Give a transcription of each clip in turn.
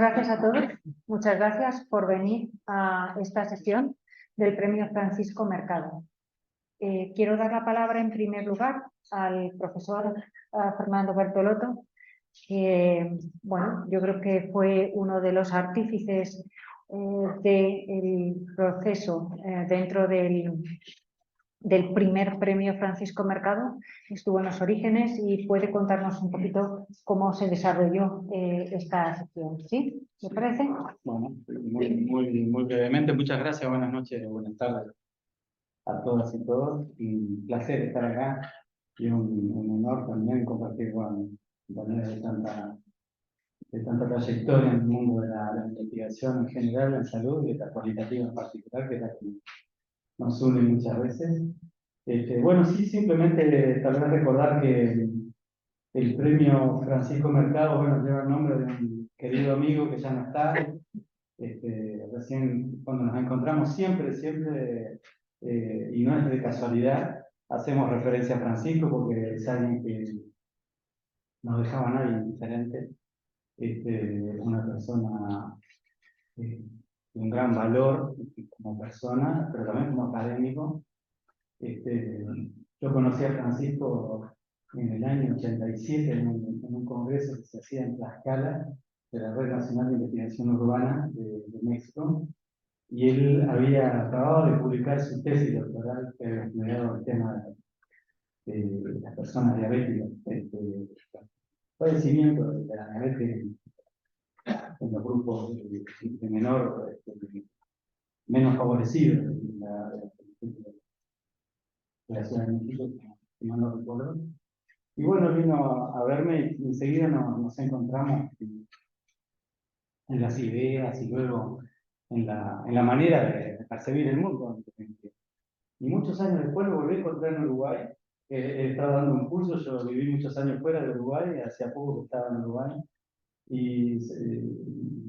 Gracias a todos. Muchas gracias por venir a esta sesión del Premio Francisco Mercado. Quiero dar la palabra en primer lugar al profesor Fernando Bertolotto, que bueno, yo creo que fue uno de los artífices del proceso dentro del primer Premio Francisco Mercado. Estuvo en los orígenes y puede contarnos un poquito cómo se desarrolló esta sección. ¿Sí? ¿Me parece? Bueno, muy brevemente, muchas gracias, buenas noches, buenas tardes a todas y todos. Y un placer estar acá y un honor también compartir con compañeros de tanta trayectoria en el mundo de la investigación en general, en salud y de la cualitativa en particular, que es la que nos une muchas veces. Bueno, sí, simplemente tal vez recordar que el premio Francisco Mercado, bueno, lleva el nombre de un querido amigo que ya no está. Recién cuando nos encontramos siempre, y no es de casualidad, hacemos referencia a Francisco porque es alguien que no dejaba a nadie indiferente, una persona de un gran valor como persona, pero también como académico. Yo conocí a Francisco en el año 87 en un congreso que se hacía en Tlaxcala de la Red Nacional de Investigación Urbana de México, y él había acabado de publicar su tesis doctoral que había estudiado el tema de las personas diabéticas, padecimiento de la diabetes en los grupos de menor, menos favorecidos de la Ciudad de México, si mal no recuerdo. Y bueno, vino a verme y enseguida nos encontramos en las ideas y luego en la manera de percibir el mundo. Y muchos años después lo volví a encontrar en Uruguay. Estaba dando un curso, yo viví muchos años fuera de Uruguay, hacía poco que estaba en Uruguay, y me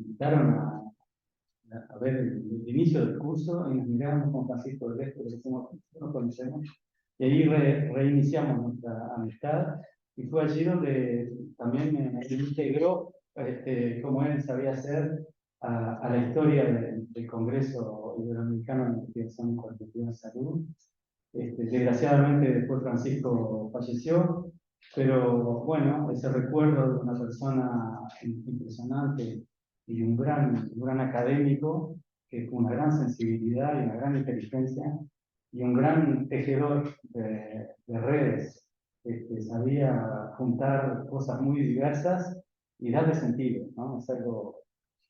invitaron a ver el inicio del curso y nos miramos con Francisco del Este, que nos conocemos, y ahí reiniciamos nuestra amistad, y fue allí donde también me integró, como él sabía hacer, a la historia del Congreso Iberoamericano de Investigación Cualitativa en Salud. Desgraciadamente después Francisco falleció, pero bueno, ese recuerdo de una persona impresionante y un gran académico, que con una gran sensibilidad y una gran inteligencia y un gran tejedor de redes, sabía juntar cosas muy diversas y darle sentido, ¿no? Es algo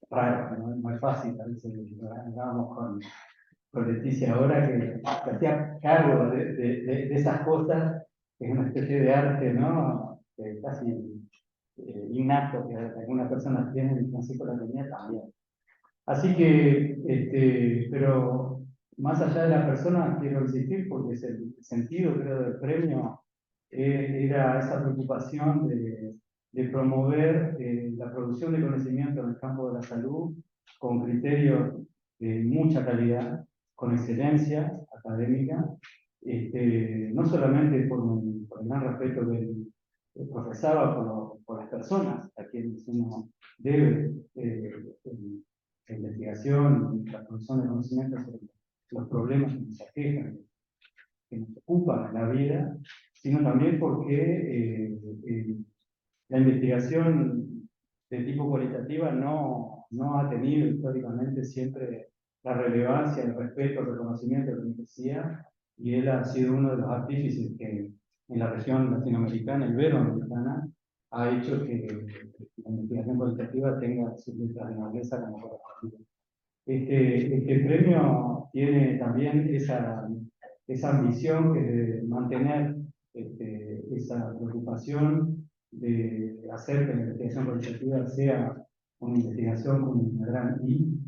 raro, no es fácil. A veces hablábamos con Leticia ahora, que hacía cargo de esas cosas, que es una especie de arte, ¿no? Casi innato que algunas personas tienen, y Francisco la tenía también. Así que, pero más allá de la persona, quiero insistir, porque es el sentido, creo, del premio, era esa preocupación de promover la producción de conocimiento en el campo de la salud con criterios de mucha calidad, con excelencia académica, no solamente por el gran respeto que él profesaba por las personas a quienes uno debe la investigación y la producción de conocimiento sobre los problemas que nos aquejan, que nos ocupan en la vida, sino también porque la investigación de tipo cualitativa no ha tenido históricamente siempre la relevancia, el respeto, el reconocimiento que merecía, y él ha sido uno de los artífices que en la región latinoamericana, iberoamericana, ha hecho que la investigación cualitativa tenga sus letras de nobleza como corresponde. Este premio tiene también esa ambición, que es de mantener esa preocupación de hacer que la investigación cualitativa sea una investigación con una gran I,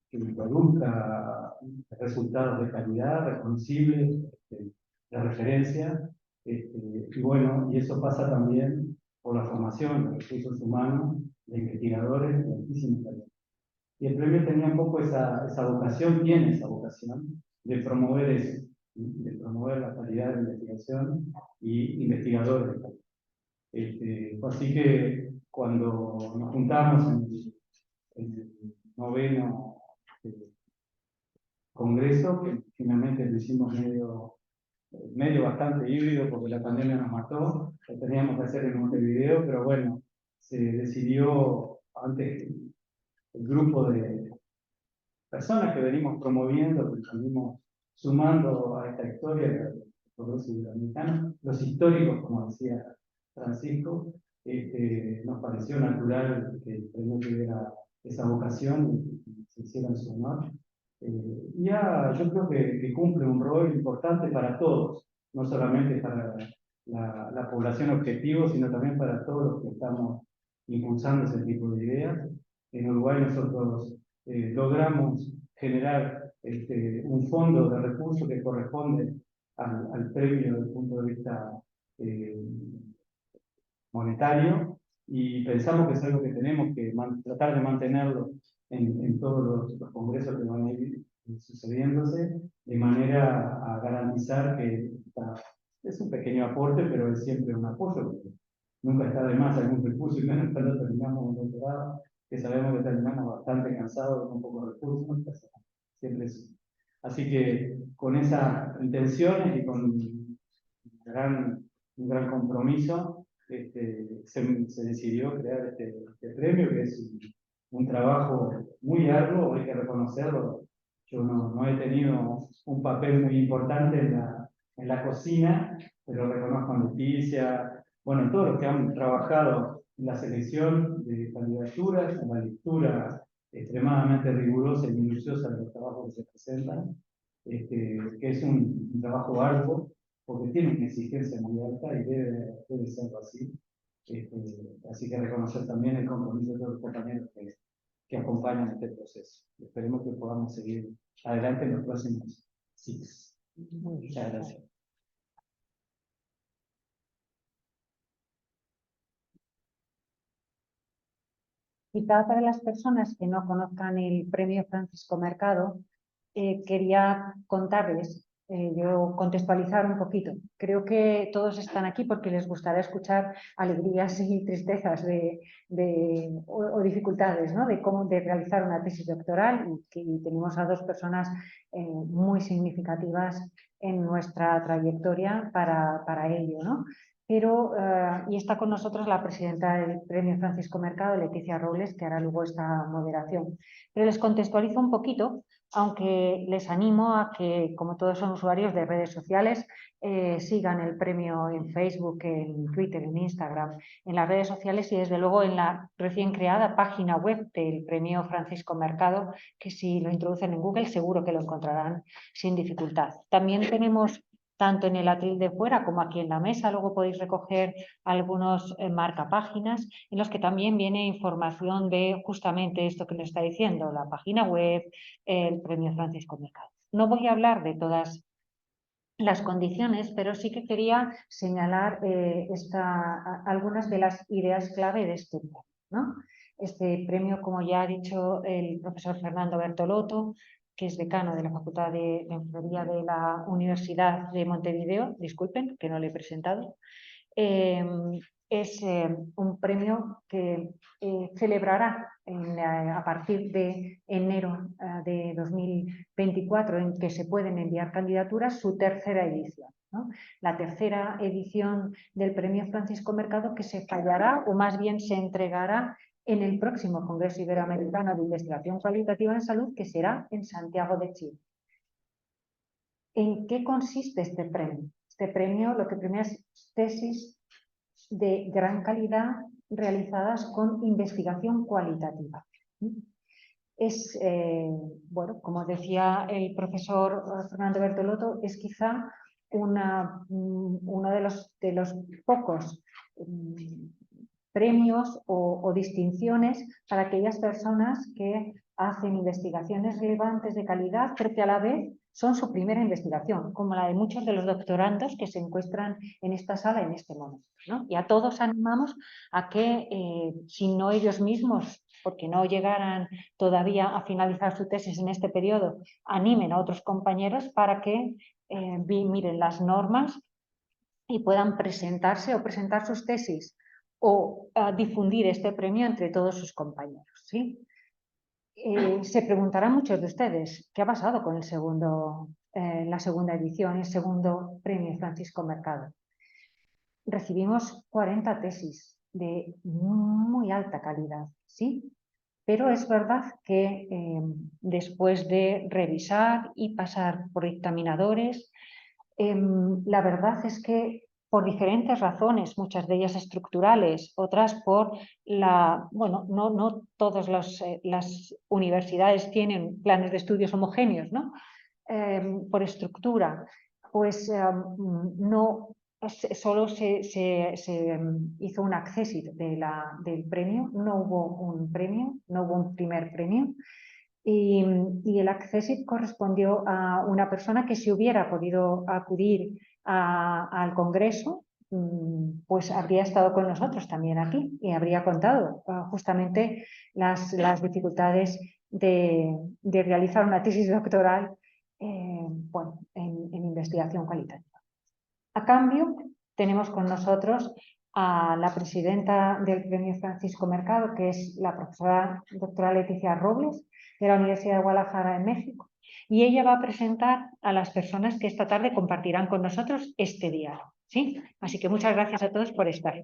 que produzca resultados de calidad, reconocibles, de referencia, y bueno, y eso pasa también por la formación de recursos humanos, de investigadores de altísima calidad. Y el premio tenía un poco esa vocación, tiene esa vocación de promover eso, de promover la calidad de la investigación y investigadores de calidad. Así que cuando nos juntamos en el 9º congreso, que finalmente lo hicimos medio bastante híbrido porque la pandemia nos mató, lo teníamos que hacer en Montevideo, pero bueno, se decidió antes el grupo de personas que venimos promoviendo, que venimos sumando a esta historia del progreso iberoamericano, los históricos, como decía Francisco, nos pareció natural que el premio tuviera esa vocación y se hiciera en su honor. Yo creo que cumple un rol importante para todos, no solamente para la población objetivo, sino también para todos los que estamos impulsando ese tipo de ideas. En Uruguay nosotros logramos generar un fondo de recursos que corresponde al premio desde el punto de vista monetario, y pensamos que es algo que tenemos que tratar de mantenerlo en todos los congresos que van a ir sucediéndose, de manera a garantizar que es un pequeño aporte, pero es siempre un apoyo, porque nunca está de más algún recurso, y menos cuando terminamos un doctorado, que sabemos que terminamos bastante cansados, con pocos recursos, siempre es. Así que con esas intenciones y con un gran compromiso, se decidió crear este premio, que es un trabajo muy arduo, hay que reconocerlo. Yo no he tenido un papel muy importante en la cocina, pero reconozco a Leticia, bueno, todos los que han trabajado en la selección de candidaturas, en la lectura extremadamente rigurosa y minuciosa de los trabajos que se presentan, que es un trabajo arduo, porque tiene una exigencia muy alta y debe serlo así. Así que reconocer también el compromiso de todos los compañeros que acompañan este proceso. Esperemos que podamos seguir adelante en los próximos ciclos. Muchas gracias. Quizá para las personas que no conozcan el premio Francisco Mercado, quería contarles, yo contextualizar un poquito. Creo que todos están aquí porque les gustará escuchar alegrías y tristezas o dificultades, ¿no? de realizar una tesis doctoral, y tenemos a dos personas muy significativas en nuestra trayectoria para ello, ¿no? Pero, y está con nosotros la presidenta del Premio Francisco Mercado, Leticia Robles, que hará luego esta moderación. Pero les contextualizo un poquito, aunque les animo a que, como todos son usuarios de redes sociales, sigan el premio en Facebook, en Twitter, en Instagram, en las redes sociales, y desde luego en la recién creada página web del Premio Francisco Mercado, que si lo introducen en Google seguro que lo encontrarán sin dificultad. También tenemos, tanto en el atril de fuera como aquí en la mesa, luego podéis recoger algunos marcapáginas en los que también viene información de justamente esto que nos está diciendo, la página web, el Premio Francisco Mercado. No voy a hablar de todas las condiciones, pero sí que quería señalar algunas de las ideas clave de este premio, ¿no? Este premio, como ya ha dicho el profesor Fernando Bertolotto, que es decano de la Facultad de Enfermería de la Universidad de Montevideo, disculpen que no le he presentado, es un premio que celebrará a partir de enero de 2024, en que se pueden enviar candidaturas, su tercera edición, ¿no? La tercera edición del Premio Francisco Mercado, que se fallará, o más bien se entregará en el próximo Congreso Iberoamericano de Investigación Cualitativa en Salud, que será en Santiago de Chile. ¿En qué consiste este premio? Este premio lo que premia es tesis de gran calidad realizadas con investigación cualitativa. Es, bueno, como decía el profesor Fernando Bertolotto, es quizá uno de los pocos premios o distinciones para aquellas personas que hacen investigaciones relevantes de calidad, pero que a la vez son su primera investigación, como la de muchos de los doctorandos que se encuentran en esta sala en este momento, ¿no? Y a todos animamos a que, si no ellos mismos, porque no llegaran todavía a finalizar su tesis en este periodo, animen a otros compañeros para que miren las normas y puedan presentarse o presentar sus tesis o difundir este premio entre todos sus compañeros, ¿sí? Se preguntarán muchos de ustedes, ¿qué ha pasado con la segunda edición, el segundo premio Francisco Mercado? Recibimos 40 tesis de muy alta calidad, ¿sí? Pero es verdad que después de revisar y pasar por dictaminadores, la verdad es que por diferentes razones, muchas de ellas estructurales, otras por bueno, no todas las universidades tienen planes de estudios homogéneos, ¿no? Por estructura, pues no, solo se hizo un accessit del premio, no hubo un premio, no hubo un primer premio. Y el accessit correspondió a una persona que si hubiera podido acudir al Congreso, pues habría estado con nosotros también aquí y habría contado justamente las dificultades de realizar una tesis doctoral bueno, en investigación cualitativa. A cambio, tenemos con nosotros a la presidenta del Premio Francisco Mercado, que es la profesora doctora Leticia Robles, de la Universidad de Guadalajara en México, y ella va a presentar a las personas que esta tarde compartirán con nosotros este diálogo, ¿sí? Así que muchas gracias a todos por estar.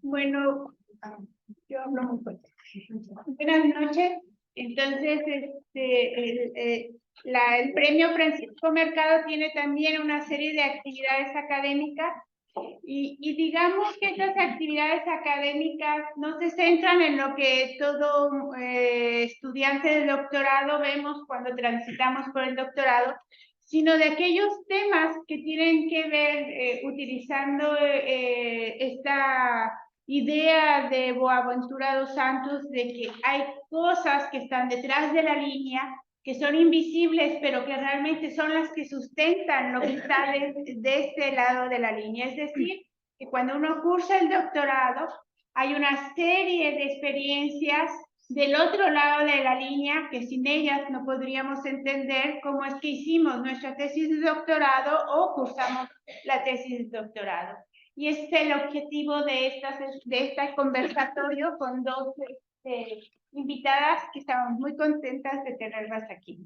Bueno, yo hablo muy fuerte. Buenas noches. Entonces, el premio Francisco Mercado tiene también una serie de actividades académicas y digamos que estas actividades académicas no se centran en lo que todo estudiante de doctorado vemos cuando transitamos por el doctorado, sino de aquellos temas que tienen que ver utilizando esta idea de Boaventura dos Santos de que hay cosas que están detrás de la línea, que son invisibles, pero que realmente son las que sustentan lo que está de este lado de la línea. Es decir, que cuando uno cursa el doctorado, hay una serie de experiencias del otro lado de la línea que sin ellas no podríamos entender cómo es que hicimos nuestra tesis de doctorado o cursamos la tesis de doctorado. Y este es el objetivo de este conversatorio con dos invitadas que estamos muy contentas de tenerlas aquí.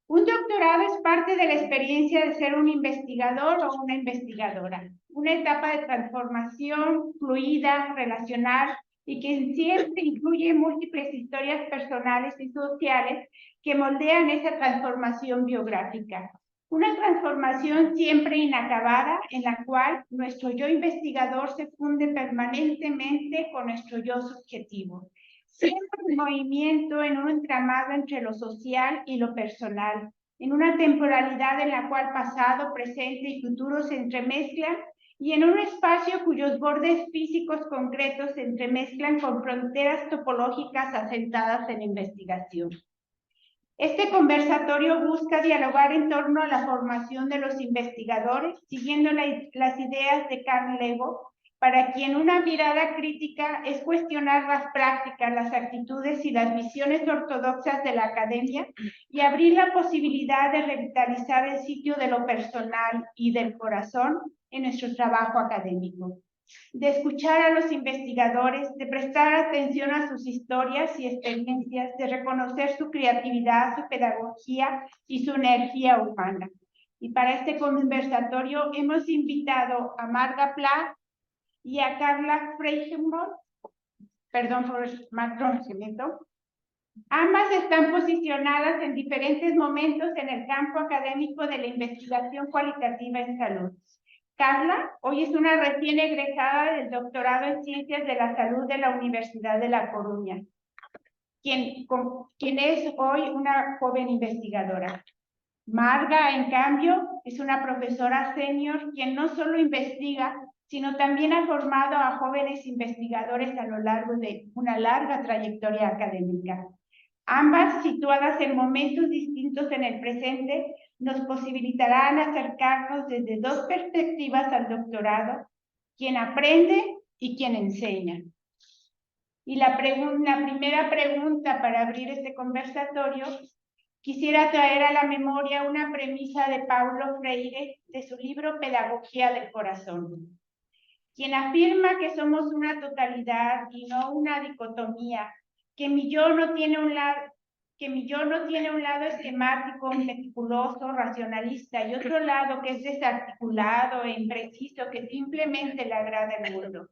Un doctorado es parte de la experiencia de ser un investigador o una investigadora, una etapa de transformación fluida, relacional y que siempre incluye múltiples historias personales y sociales que moldean esa transformación biográfica. Una transformación siempre inacabada en la cual nuestro yo investigador se funde permanentemente con nuestro yo subjetivo. Siempre en movimiento en un entramado entre lo social y lo personal, en una temporalidad en la cual pasado, presente y futuro se entremezclan y en un espacio cuyos bordes físicos concretos se entremezclan con fronteras topológicas asentadas en investigación. Este conversatorio busca dialogar en torno a la formación de los investigadores, siguiendo las ideas de Carl Lego, para quien una mirada crítica es cuestionar las prácticas, las actitudes y las visiones ortodoxas de la academia y abrir la posibilidad de revitalizar el sitio de lo personal y del corazón en nuestro trabajo académico. De escuchar a los investigadores, de prestar atención a sus historias y experiencias, de reconocer su creatividad, su pedagogía y su energía humana. Y para este conversatorio hemos invitado a Marga Pla y a Carla Freigenborg, perdón por el mal pronunciamiento. Ambas están posicionadas en diferentes momentos en el campo académico de la investigación cualitativa en salud. Carla hoy es una recién egresada del doctorado en Ciencias de la Salud de la Universidad de La Coruña, quien es hoy una joven investigadora. Marga, en cambio, es una profesora senior quien no solo investiga, sino también ha formado a jóvenes investigadores a lo largo de una larga trayectoria académica. Ambas, situadas en momentos distintos en el presente, nos posibilitarán acercarnos desde dos perspectivas al doctorado, quien aprende y quien enseña. Y la primera pregunta para abrir este conversatorio, quisiera traer a la memoria una premisa de Paulo Freire de su libro Pedagogía del Corazón, quien afirma que somos una totalidad y no una dicotomía, que mi yo no tiene un lado esquemático, meticuloso, racionalista, y otro lado que es desarticulado e impreciso, que simplemente le agrada el mundo,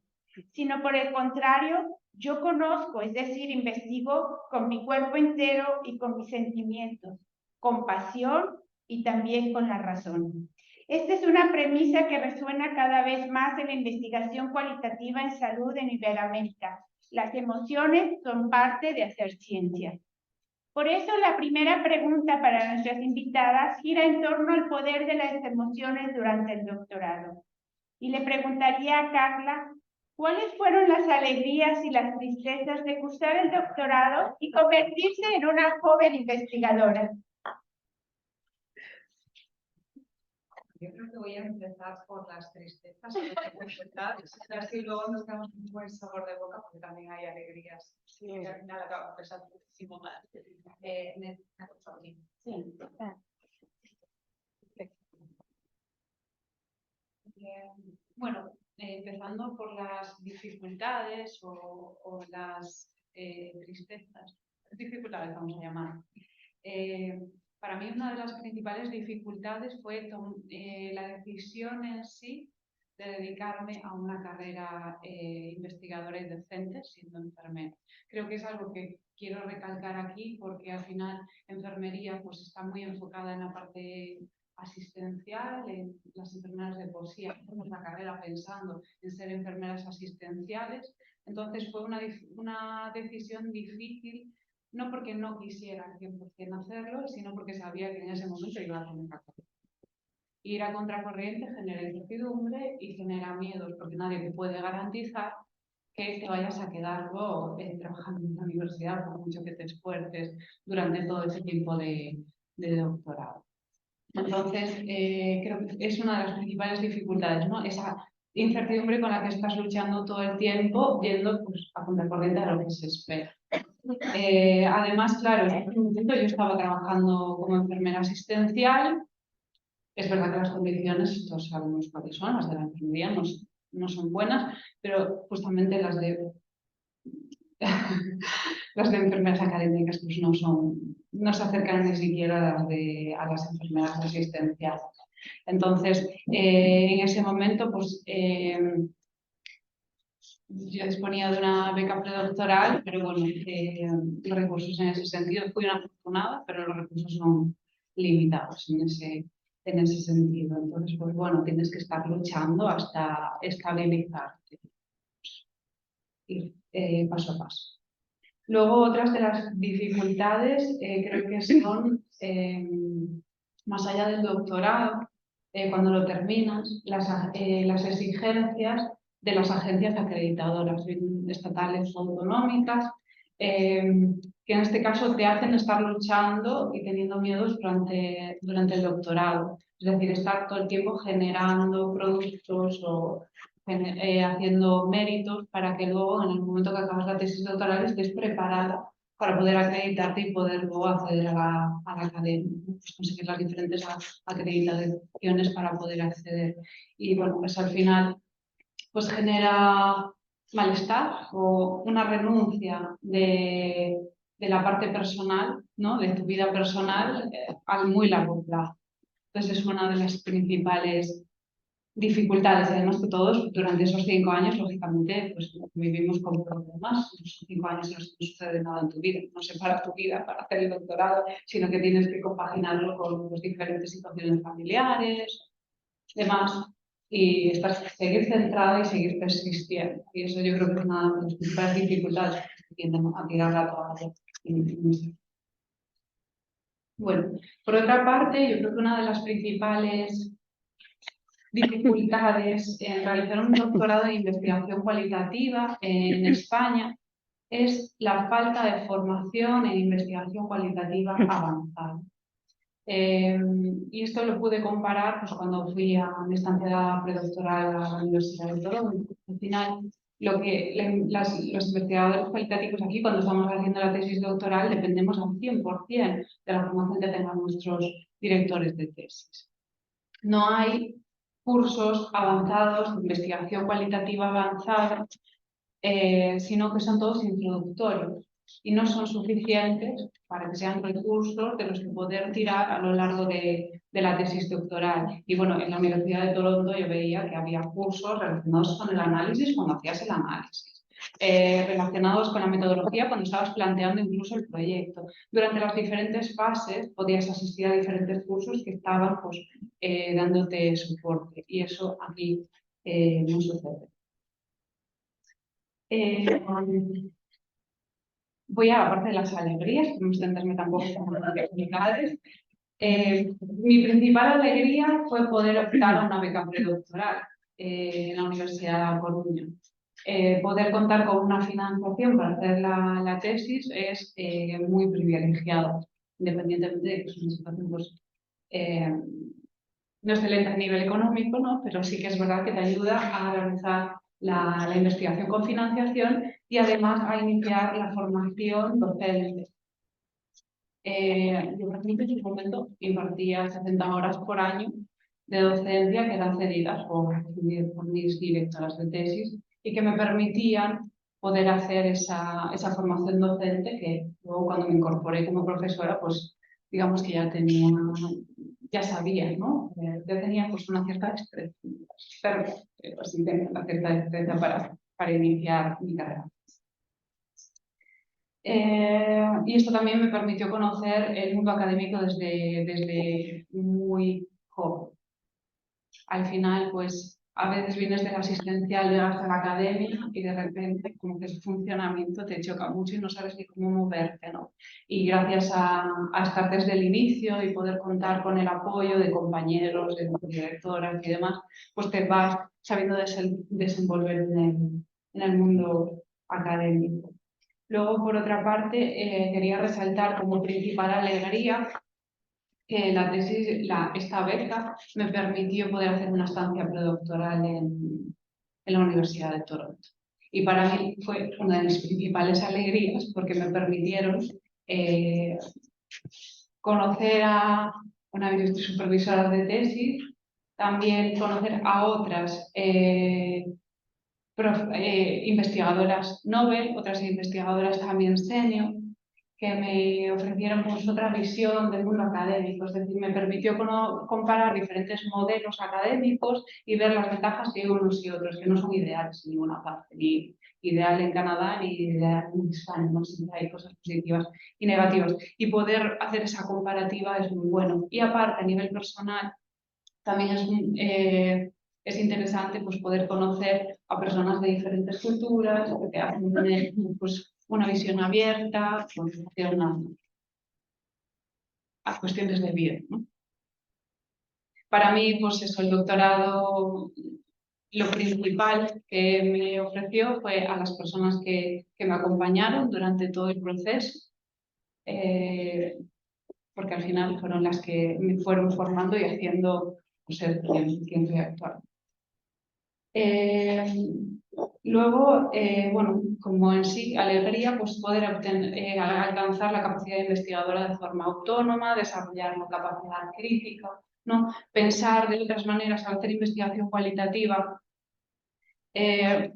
sino por el contrario, yo conozco, es decir, investigo con mi cuerpo entero y con mis sentimientos, con pasión y también con la razón. Esta es una premisa que resuena cada vez más en la investigación cualitativa en salud en Iberoamérica. Las emociones son parte de hacer ciencia. Por eso la primera pregunta para nuestras invitadas gira en torno al poder de las emociones durante el doctorado. Y le preguntaría a Carla, ¿cuáles fueron las alegrías y las tristezas de cursar el doctorado y convertirse en una joven investigadora? Yo creo que voy a empezar por las tristezas, así luego nos damos un buen sabor de boca, porque también hay alegrías. Sí, y al final acabo pesando muchísimo más. Sí. Bueno, empezando por las dificultades o las tristezas, dificultades vamos a llamar. Para mí una de las principales dificultades fue la decisión en sí de dedicarme a una carrera investigadora y docente siendo enfermera. Creo que es algo que quiero recalcar aquí porque al final enfermería pues está muy enfocada en la parte asistencial, en las enfermeras de por sí hacemos la carrera pensando en ser enfermeras asistenciales. Entonces fue una decisión difícil, no porque no quisiera 100% hacerlo, sino porque sabía que en ese momento iba a contracorriente. Ir a contracorriente genera incertidumbre y genera miedos, porque nadie te puede garantizar que te vayas a quedar luego trabajando en la universidad, por mucho que te esfuerces durante todo ese tiempo de doctorado. Entonces, creo que es una de las principales dificultades, ¿no? Esa incertidumbre con la que estás luchando todo el tiempo, yendo pues, a contracorriente a lo que se espera. Además, claro, en ese momento yo estaba trabajando como enfermera asistencial. Es verdad que las condiciones, todos sabemos cuáles son, las de la enfermería no son buenas, pero justamente las de enfermeras académicas pues no se acercan ni siquiera a las enfermeras asistenciales. Entonces, en ese momento, pues yo disponía de una beca predoctoral, pero bueno, los recursos en ese sentido, fui una afortunada, pero los recursos son limitados en ese sentido. Entonces, pues bueno, tienes que estar luchando hasta estabilizarte, ir paso a paso. Luego, otras de las dificultades creo que son, más allá del doctorado, cuando lo terminas, las exigencias de las agencias acreditadoras, estatales o autonómicas, que en este caso te hacen estar luchando y teniendo miedos durante el doctorado. Es decir, estar todo el tiempo generando productos o haciendo méritos para que luego, en el momento que acabas la tesis doctoral, estés preparada para poder acreditarte y poder luego acceder a la academia, pues conseguir las diferentes acreditaciones para poder acceder. Y bueno, pues al final pues genera malestar o una renuncia de la parte personal, ¿no? De tu vida personal a muy largo plazo. Entonces es una de las principales dificultades, además que todos durante esos 5 años, lógicamente, pues vivimos con problemas. Esos 5 años no sucede nada en tu vida, no se para tu vida para hacer el doctorado, sino que tienes que compaginarlo con pues, diferentes situaciones familiares, demás, y seguir centrada y seguir persistiendo. Y eso yo creo que es una de las principales dificultades que tienden a tirar la toalla. Bueno, por otra parte, yo creo que una de las principales dificultades en realizar un doctorado en investigación cualitativa en España es la falta de formación en investigación cualitativa avanzada. Y esto lo pude comparar pues, cuando fui a mi estancia predoctoral a la Universidad de Toronto. Al final, los investigadores cualitativos aquí, cuando estamos haciendo la tesis doctoral, dependemos al 100% de la formación que tengan nuestros directores de tesis. No hay cursos avanzados de investigación cualitativa avanzada, sino que son todos introductorios y no son suficientes para que sean recursos de los que poder tirar a lo largo de la tesis doctoral. Y bueno, en la Universidad de Toronto yo veía que había cursos relacionados con el análisis cuando hacías el análisis, relacionados con la metodología cuando estabas planteando incluso el proyecto. Durante las diferentes fases podías asistir a diferentes cursos que estaban pues, dándote soporte y eso aquí no sucede. Voy a la parte de las alegrías, no extenderme tampoco en las dificultades. Mi principal alegría fue poder optar a una beca predoctoral en la Universidad de Coruña. Poder contar con una financiación para hacer la tesis es muy privilegiado, independientemente de que es una situación pues, no excelente a nivel económico, ¿no? Pero sí que es verdad que te ayuda a realizar la investigación con financiación y además a iniciar la formación docente. Yo, por ejemplo, en su momento impartía 60 horas por año de docencia que eran cedidas por mis directoras de tesis y que me permitían poder hacer esa formación docente que luego cuando me incorporé como profesora, pues digamos que ya sabía, ¿no? Ya tenía pues una cierta destreza, pero sí tenía una cierta destreza para iniciar mi carrera. Y esto también me permitió conocer el mundo académico desde muy joven. Al final, pues, a veces vienes del asistencial, llegas a la academia y de repente como que ese funcionamiento te choca mucho y no sabes ni cómo moverte, ¿no? Y gracias a estar desde el inicio y poder contar con el apoyo de compañeros, de directoras y demás, pues te vas sabiendo desenvolver en el mundo académico. Luego, por otra parte, quería resaltar como principal alegría que la tesis, esta beca, me permitió poder hacer una estancia predoctoral en la Universidad de Toronto. Y para mí fue una de mis principales alegrías porque me permitieron conocer a una supervisora de tesis, también conocer a otras investigadoras Nobel, otras investigadoras también senior, que me ofrecieron pues, otra visión del mundo académico, es decir, me permitió comparar diferentes modelos académicos y ver las ventajas de unos y otros, que no son ideales en ninguna parte, ni ideal en Canadá ni ideal en España, ¿no? Siempre hay cosas positivas y negativas. Y poder hacer esa comparativa es muy bueno. Y aparte, a nivel personal, también es interesante pues, poder conocer a personas de diferentes culturas que te hacen tener pues, una visión abierta a cuestiones de vida, ¿no? Para mí, pues eso, el doctorado, lo principal que me ofreció fue a las personas que me acompañaron durante todo el proceso, porque al final fueron las que me fueron formando y haciendo ser quien soy actual. Luego, bueno, como en sí, alegría, pues poder alcanzar la capacidad investigadora de forma autónoma, desarrollar una capacidad crítica, ¿no? Pensar de otras maneras al hacer investigación cualitativa,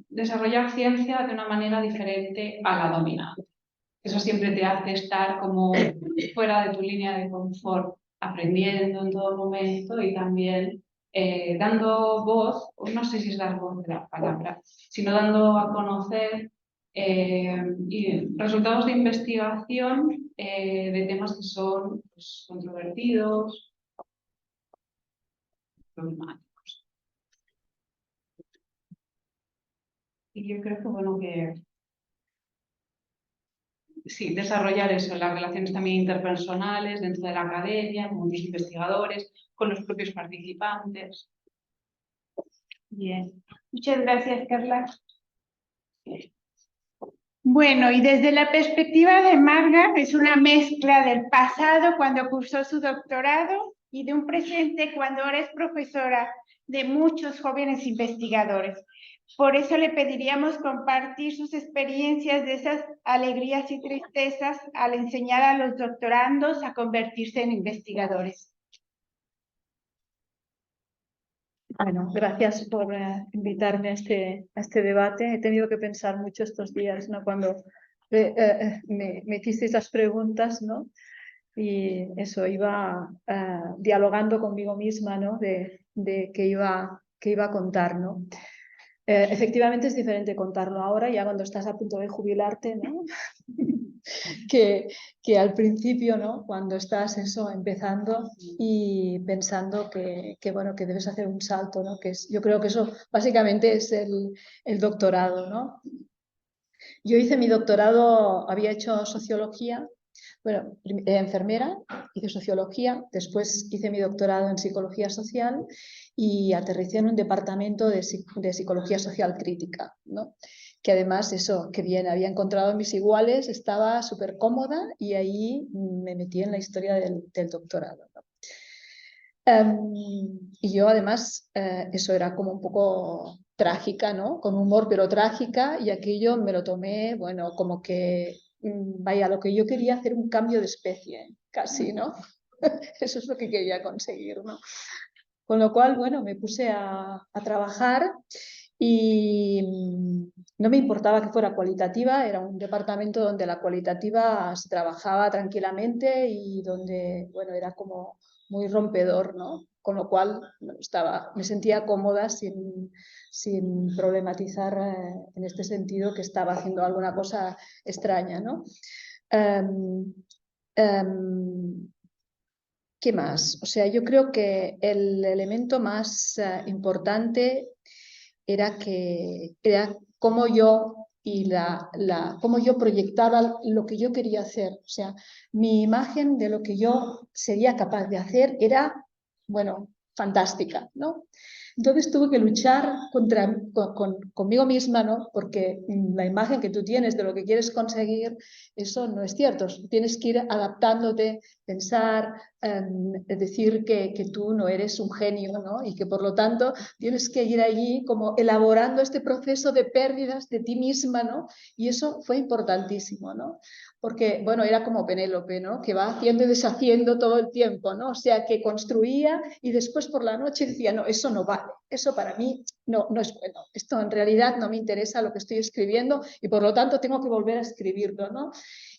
desarrollar ciencia de una manera diferente a la dominante. Eso siempre te hace estar como fuera de tu línea de confort, aprendiendo en todo momento y también dando voz, no sé si es dar voz de la palabra, sino dando a conocer resultados de investigación de temas que son pues, controvertidos, problemáticos. Y yo creo que, bueno, sí, desarrollar eso, las relaciones también interpersonales dentro de la academia, con los investigadores, con los propios participantes. Bien, muchas gracias, Carla. Bueno, y desde la perspectiva de Marga, es una mezcla del pasado cuando cursó su doctorado y de un presente cuando ahora es profesora de muchos jóvenes investigadores. Por eso le pediríamos compartir sus experiencias de esas alegrías y tristezas al enseñar a los doctorandos a convertirse en investigadores. Bueno, gracias por invitarme a este debate. He tenido que pensar mucho estos días, ¿no? Cuando me hicisteis las preguntas, ¿no? Y eso, iba dialogando conmigo misma, ¿no? De qué iba a contar, ¿no? Efectivamente es diferente contarlo ahora, ya cuando estás a punto de jubilarte, ¿no? que al principio, ¿no? Cuando estás eso, empezando y pensando bueno, que debes hacer un salto, ¿no? Yo creo que eso básicamente es el doctorado, ¿no? Yo hice mi doctorado, había hecho sociología, bueno, enfermera, hice sociología, después hice mi doctorado en psicología social y aterricé en un departamento de psicología social crítica, ¿no? Que además eso, que bien, había encontrado mis iguales, estaba súper cómoda y ahí me metí en la historia del doctorado, ¿no? Y yo además, eso era como un poco trágica, ¿no? Con humor, pero trágica, y aquello me lo tomé, bueno, como que, vaya, lo que yo quería hacer un cambio de especie, casi, ¿no? Eso es lo que quería conseguir, ¿no? Con lo cual, bueno, me puse a trabajar y no me importaba que fuera cualitativa, era un departamento donde la cualitativa se trabajaba tranquilamente y donde, bueno, era como muy rompedor, ¿no? Con lo cual me sentía cómoda sin problematizar en este sentido que estaba haciendo alguna cosa extraña, ¿no? ¿Qué más? O sea, yo creo que el elemento más importante era cómo yo cómo yo proyectaba lo que yo quería hacer. O sea, mi imagen de lo que yo sería capaz de hacer era, bueno, fantástica, ¿no? Entonces tuve que luchar conmigo misma, ¿no? Porque la imagen que tú tienes de lo que quieres conseguir, eso no es cierto. Tienes que ir adaptándote, pensar, decir que tú no eres un genio, ¿no? Y que por lo tanto tienes que ir allí como elaborando este proceso de pérdidas de ti misma, ¿no? Y eso fue importantísimo, ¿no? Porque, bueno, era como Penélope, ¿no? Que va haciendo y deshaciendo todo el tiempo, ¿no? O sea, que construía y después por la noche decía, no, eso no vale, eso para mí no es bueno, esto en realidad no me interesa lo que estoy escribiendo y por lo tanto tengo que volver a escribirlo, ¿no?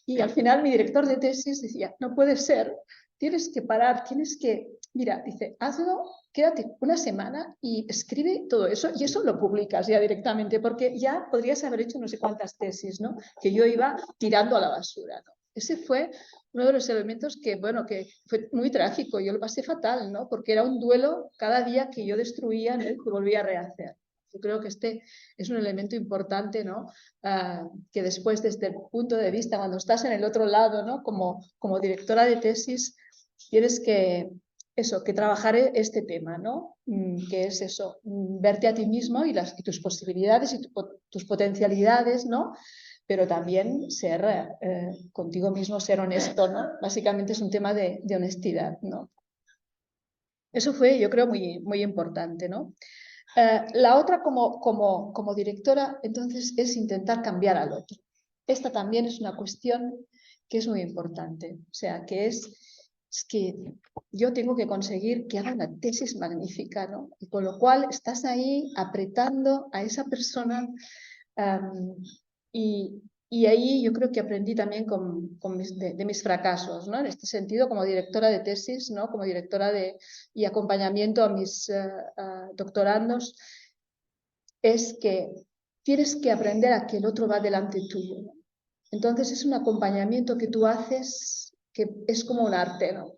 Y al final mi director de tesis decía, no puede ser, tienes que parar, tienes que, mira, dice, hazlo, quédate una semana y escribe todo eso y eso lo publicas ya directamente porque ya podrías haber hecho no sé cuántas tesis, ¿no? Que yo iba tirando a la basura, ¿no? Ese fue uno de los elementos que, bueno, que fue muy trágico, yo lo pasé fatal, ¿no? Porque era un duelo cada día que yo destruía, ¿no? Y que volvía a rehacer. Yo creo que este es un elemento importante, ¿no? Que después, desde el punto de vista, cuando estás en el otro lado, ¿no? Como directora de tesis, tienes que trabajar este tema, ¿no? Que es eso, verte a ti mismo y tus posibilidades y tus potencialidades, ¿no? Pero también ser contigo mismo, ser honesto, ¿no? Básicamente es un tema de honestidad, ¿no? Eso fue, yo creo, muy, muy importante, ¿no? La otra como directora, entonces, es intentar cambiar al otro. Esta también es una cuestión que es muy importante. O sea, que es que yo tengo que conseguir que haga una tesis magnífica, ¿no? Y con lo cual estás ahí apretando a esa persona y ahí yo creo que aprendí también de mis fracasos, ¿no? En este sentido, como directora de tesis, ¿no? Como directora y acompañamiento a mis doctorandos, es que tienes que aprender a que el otro va delante tuyo, ¿no? Entonces es un acompañamiento que tú haces que es como un arte, ¿no?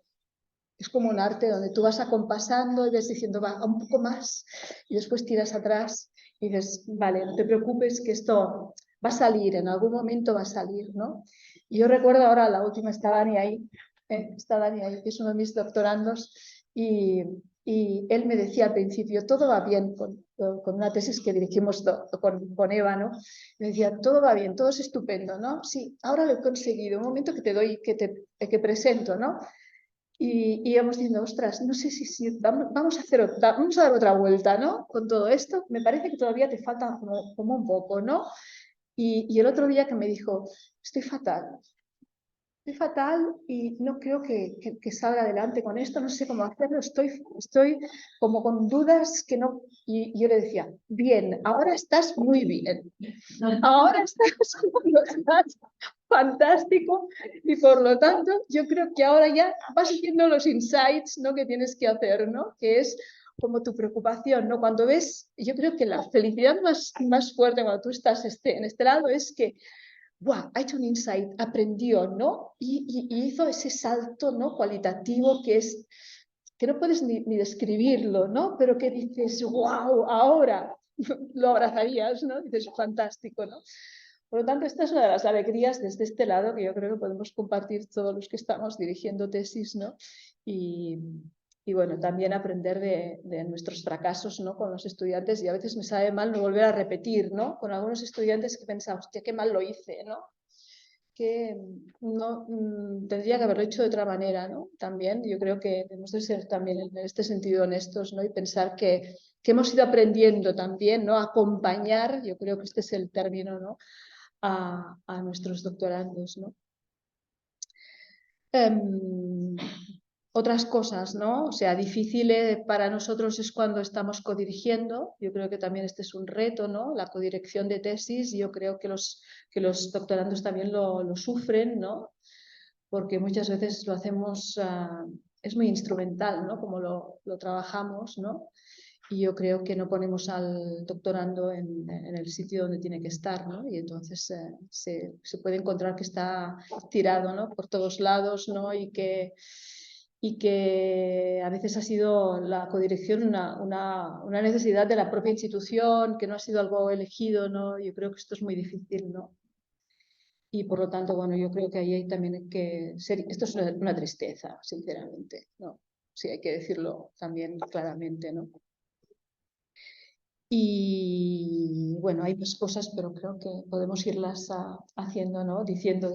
Es como un arte donde tú vas acompasando y ves diciendo, va, un poco más, y después tiras atrás y dices, vale, no te preocupes que esto va a salir, en algún momento va a salir, ¿no? Y yo recuerdo ahora, la última, está Dani ahí, que es uno de mis doctorandos, y él me decía al principio, todo va bien con una tesis que dirigimos con Eva, ¿no? Me decía, todo va bien, todo es estupendo, ¿no? Sí, ahora lo he conseguido, un momento que te doy, que presento, ¿no? Y íbamos diciendo, ostras, no sé si vamos a dar otra vuelta, ¿no? Con todo esto, me parece que todavía te falta como un poco, ¿no? Y el otro día que me dijo, estoy fatal y no creo que salga adelante con esto, no sé cómo hacerlo, estoy como con dudas que no... Y yo le decía, bien, ahora estás muy bien, ahora estás fantástico y por lo tanto yo creo que ahora ya vas haciendo los insights, ¿no?, que tienes que hacer, ¿no?, que es como tu preocupación, ¿no? Cuando ves, yo creo que la felicidad más fuerte cuando tú estás en este lado es que ¡buah! Ha hecho un insight, aprendió, ¿no? Y hizo ese salto, ¿no?, cualitativo que no puedes ni describirlo, ¿no? Pero que dices, ¡wow! Ahora lo abrazarías, ¿no? Dices, fantástico, ¿no? Por lo tanto, esta es una de las alegrías desde este lado que yo creo que podemos compartir todos los que estamos dirigiendo tesis, ¿no? Y bueno, también aprender de nuestros fracasos, ¿no?, con los estudiantes, y a veces me sabe mal no volver a repetir, ¿no?, con algunos estudiantes que pensaba, hostia, qué mal lo hice, ¿no?, que no tendría que haberlo hecho de otra manera, ¿no? También yo creo que debemos de ser también en este sentido honestos, ¿no?, y pensar que hemos ido aprendiendo también, ¿no?, acompañar, yo creo que este es el término, ¿no?, a nuestros doctorandos, ¿no? Otras cosas, ¿no? O sea, difícil para nosotros es cuando estamos codirigiendo. Yo creo que también este es un reto, ¿no? La codirección de tesis, yo creo que los doctorandos también lo sufren, ¿no? Porque muchas veces lo hacemos, es muy instrumental, ¿no?, como lo trabajamos, ¿no? Y yo creo que no ponemos al doctorando en el sitio donde tiene que estar, ¿no? Y entonces se puede encontrar que está tirado, ¿no?, por todos lados, ¿no? Y que a veces ha sido la codirección una necesidad de la propia institución, que no ha sido algo elegido, ¿no? Yo creo que esto es muy difícil, ¿no? Y por lo tanto, bueno, yo creo que ahí hay también que ser... Esto es una tristeza, sinceramente, ¿no? Sí, hay que decirlo también claramente, ¿no? Y bueno, hay más cosas, pero creo que podemos irlas haciendo, ¿no?, diciendo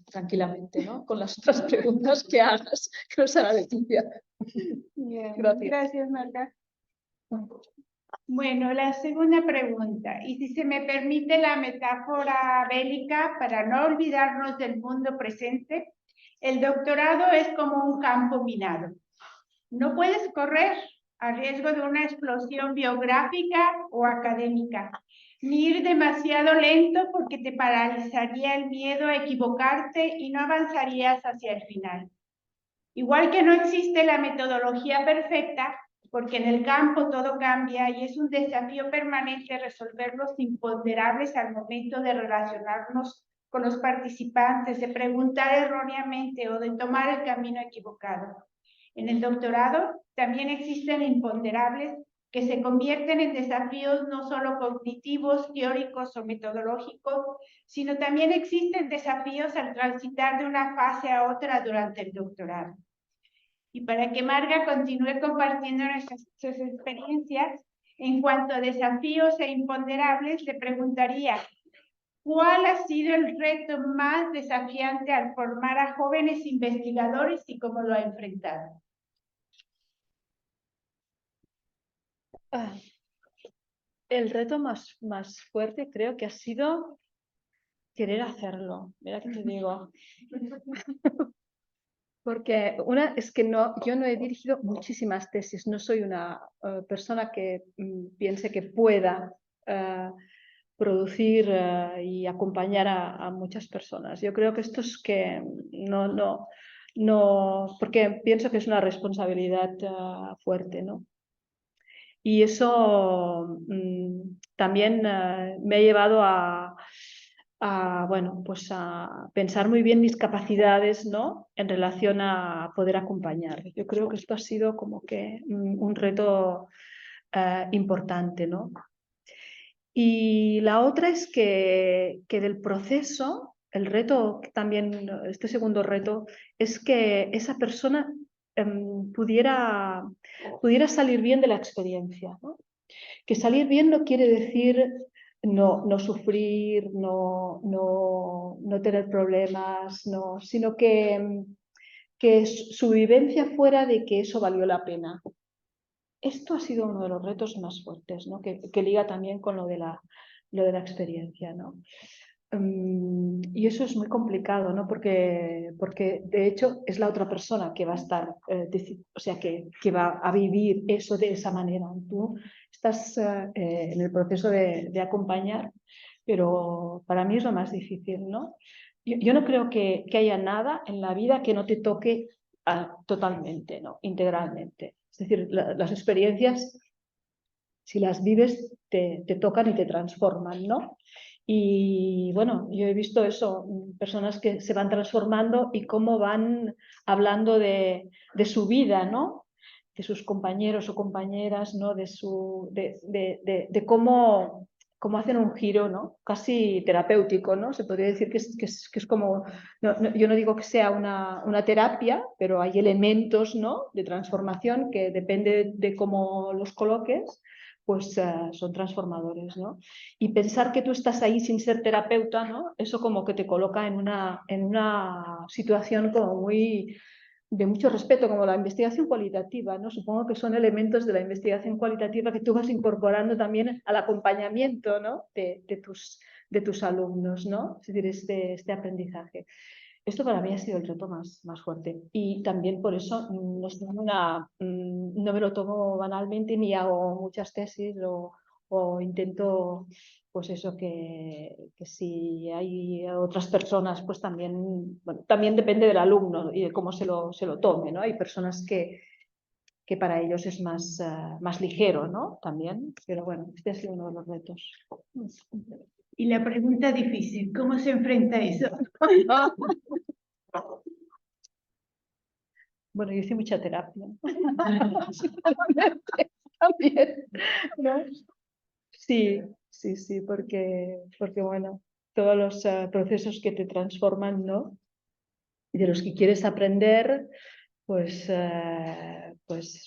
tranquilamente, ¿no?, con las otras preguntas que hagas, que nos hará Leticia. Bien, Gracias. gracias, Marta. Bueno, la segunda pregunta, y si se me permite la metáfora bélica para no olvidarnos del mundo presente, el doctorado es como un campo minado. No puedes correr a riesgo de una explosión biográfica o académica, ni ir demasiado lento porque te paralizaría el miedo a equivocarte y no avanzarías hacia el final. Igual que no existe la metodología perfecta, porque en el campo todo cambia y es un desafío permanente resolver los imponderables al momento de relacionarnos con los participantes, de preguntar erróneamente o de tomar el camino equivocado. En el doctorado también existen imponderables que se convierten en desafíos no solo cognitivos, teóricos o metodológicos, sino también existen desafíos al transitar de una fase a otra durante el doctorado. Y para que Marga continúe compartiendo sus experiencias, en cuanto a desafíos e imponderables, le preguntaría, ¿cuál ha sido el reto más desafiante al formar a jóvenes investigadores y cómo lo ha enfrentado? El reto más fuerte creo que ha sido querer hacerlo. Mira que te digo. Porque es que yo no he dirigido muchísimas tesis, no soy una persona que piense que pueda producir y acompañar a muchas personas. Yo creo que esto es que no, porque pienso que es una responsabilidad fuerte, ¿no? Y eso también me ha llevado bueno, pues a pensar muy bien mis capacidades, ¿no?, en relación a poder acompañar. Yo creo que esto ha sido como que un reto importante, ¿no? Y la otra es que del proceso, el reto también, este segundo reto, es que esa persona pudiera salir bien de la experiencia, ¿no? Que salir bien no quiere decir no sufrir, no tener problemas, no, sino que su vivencia fuera de que eso valió la pena. Esto ha sido uno de los retos más fuertes, ¿no? que liga también con lo de la experiencia, ¿no? Y eso es muy complicado, ¿no? Porque de hecho es la otra persona que va a estar, o sea, que va a vivir eso de esa manera. Tú estás en el proceso de acompañar, pero para mí es lo más difícil, ¿no? Yo no creo que haya nada en la vida que no te toque totalmente, ¿no? Integralmente. Es decir, las experiencias, si las vives, te tocan y te transforman, ¿no? Y bueno, yo he visto eso, personas que se van transformando y cómo van hablando de su vida, ¿no? De sus compañeros o compañeras, ¿no? De cómo hacen un giro, ¿no? Casi terapéutico, ¿no? Se podría decir que es como, yo no digo que sea una terapia, pero hay elementos, ¿no? De transformación que depende de cómo los coloques, pues son transformadores, ¿no? Y pensar que tú estás ahí sin ser terapeuta, ¿no? Eso como que te coloca en una situación como muy de mucho respeto, como la investigación cualitativa, ¿no? Supongo que son elementos de la investigación cualitativa que tú vas incorporando también al acompañamiento, ¿no? de tus alumnos, ¿no? Es decir, este aprendizaje. Esto para mí ha sido el reto más fuerte y también por eso no me lo tomo banalmente ni hago muchas tesis o intento, pues eso, que si hay otras personas, pues también, bueno, también depende del alumno y de cómo se lo tome, ¿no? Hay personas que para ellos es más ligero, ¿no? También, pero bueno, este ha sido uno de los retos. Y la pregunta difícil, ¿cómo se enfrenta eso? Bueno, yo hice mucha terapia. También, ¿no? Sí, porque bueno, todos los procesos que te transforman, ¿no? Y de los que quieres aprender, pues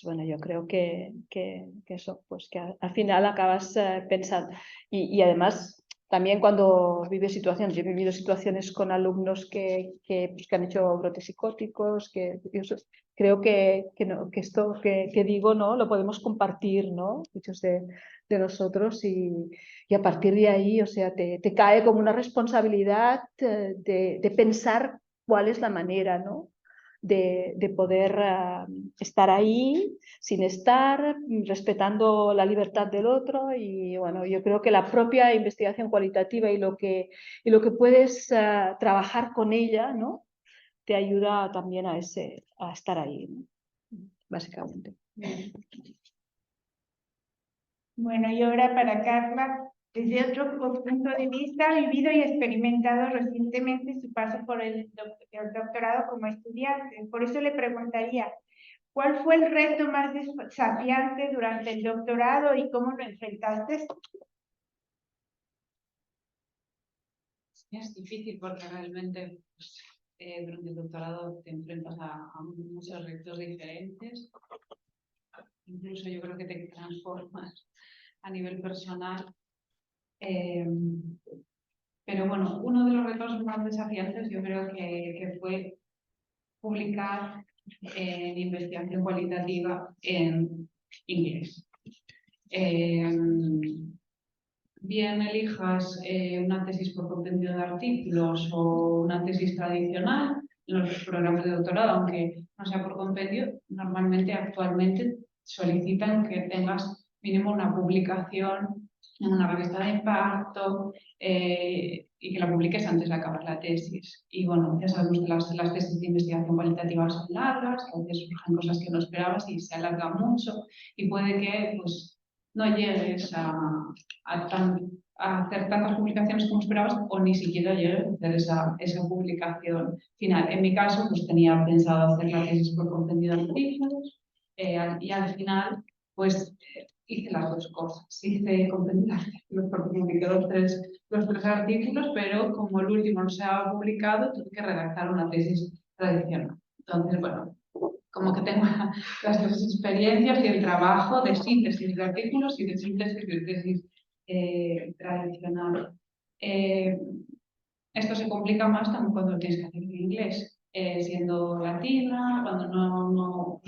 bueno, yo creo que eso, pues que al final acabas pensando. Y además, también cuando vives situaciones, yo he vivido situaciones con alumnos pues, que han hecho brotes psicóticos, creo que esto que digo, ¿no? Lo podemos compartir, ¿no? Muchos de nosotros y a partir de ahí, o sea, te cae como una responsabilidad de pensar cuál es la manera, ¿no? De poder estar ahí sin estar, respetando la libertad del otro y bueno, yo creo que la propia investigación cualitativa y lo que puedes trabajar con ella, ¿no? Te ayuda también a estar ahí, ¿no? Básicamente. Bueno, y ahora para Carla, desde otro punto de vista, ha vivido y experimentado recientemente su paso por el doctorado como estudiante. Por eso le preguntaría, ¿cuál fue el reto más desafiante durante el doctorado y cómo lo enfrentaste? Es difícil porque realmente pues, durante el doctorado te enfrentas a muchos retos diferentes. Incluso yo creo que te transformas a nivel personal. Pero bueno, uno de los retos más desafiantes yo creo que fue publicar en investigación cualitativa en inglés. Bien elijas una tesis por compendio de artículos o una tesis tradicional, los programas de doctorado, aunque no sea por compendio, normalmente actualmente solicitan que tengas mínimo una publicación en una revista de impacto y que la publiques antes de acabar la tesis. Y bueno, ya sabemos que las tesis de investigación cualitativa son largas, a veces surgen cosas que no esperabas y se alarga mucho y puede que pues, no llegues a hacer tantas publicaciones como esperabas o ni siquiera llegues a hacer esa publicación final. En mi caso, pues tenía pensado hacer la tesis por compendio de artículos y al final, pues hice las dos cosas. Hice compendio de artículos porque publiqué los tres artículos, pero como el último no se ha publicado, tuve que redactar una tesis tradicional. Entonces, bueno, como que tengo las dos experiencias y el trabajo de síntesis de artículos y de síntesis de tesis tradicional. Esto se complica más también cuando lo tienes que hacer en inglés, siendo latina, cuando no